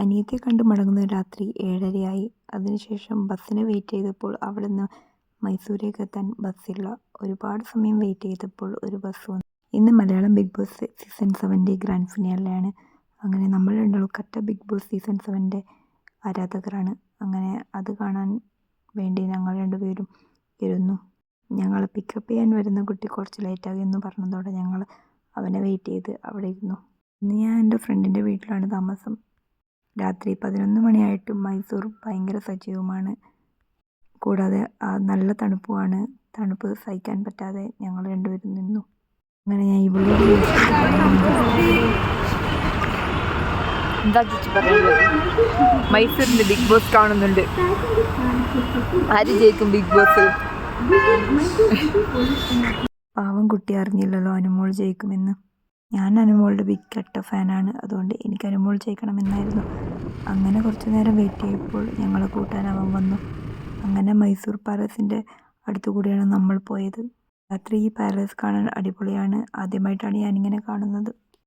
അനിയത്തിയെ കണ്ട് മടങ്ങുന്നത് രാത്രി 7:30 അതിനുശേഷം ബസ്സിന് വെയിറ്റ് ചെയ്തപ്പോൾ അവിടുന്ന് മൈസൂരേക്ക് എത്താൻ ബസ്സില്ല. ഒരുപാട് സമയം വെയിറ്റ് ചെയ്തപ്പോൾ ഒരു ബസ് വന്നു. ഇന്ന് Malayalam Bigg Boss season 7 grand ഫിനാലെയാണ്. അങ്ങനെ നമ്മൾ രണ്ടാളും കട്ട ബിഗ് ബോസ് സീസൺ 7 ആരാധകരാണ്. അങ്ങനെ അത് കാണാൻ വേണ്ടി ഞങ്ങൾ രണ്ടുപേരും ഇരുന്നു. ഞങ്ങളെ പിക്കപ്പ് ചെയ്യാൻ വരുന്ന കുട്ടി കുറച്ച് ലേറ്റായി എന്ന് പറഞ്ഞതോടെ ഞങ്ങൾ അവനെ വെയിറ്റ് ചെയ്ത് അവിടെ ഇരുന്നു. ഇന്ന് ഞാൻ എൻ്റെ ഫ്രണ്ടിൻ്റെ വീട്ടിലാണ് താമസം. രാത്രി 11 മണിയായിട്ടും മൈസൂർ ഭയങ്കര സജീവമാണ്. കൂടാതെ നല്ല തണുപ്പുമാണ്. തണുപ്പ് സഹിക്കാൻ പറ്റാതെ ഞങ്ങൾ രണ്ടുപേരും നിന്നു. അങ്ങനെ ഞാൻ ഇവിടെ എന്താ ചേച്ചി പറയുന്നത്? മൈസൂരിൻ്റെ ബിഗ് ബോസ് കാണുന്നുണ്ട്. ആര് ജയിക്കും ബിഗ് ബോസ്? പാവം കുട്ടി അറിഞ്ഞില്ലല്ലോ അനുമോൾ ജയിക്കുമെന്ന്. ഞാൻ അനുമോളുടെ ബിഗ് കട്ട ഫാനാണ്. അതുകൊണ്ട് എനിക്ക് അനുമോൾ ജയിക്കണമെന്നായിരുന്നു. അങ്ങനെ കുറച്ചു നേരം വെയിറ്റ് ചെയ്തപ്പോൾ ഞങ്ങളെ കൂട്ടാൻ അവൻ വന്നു. അങ്ങനെ മൈസൂർ പാലസിൻ്റെ അടുത്തുകൂടിയാണ് നമ്മൾ പോയത്. രാത്രി ഈ പാലസ് കാണാൻ അടിപൊളിയാണ്. ആദ്യമായിട്ടാണ് ഞാനിങ്ങനെ കാണുന്നത്.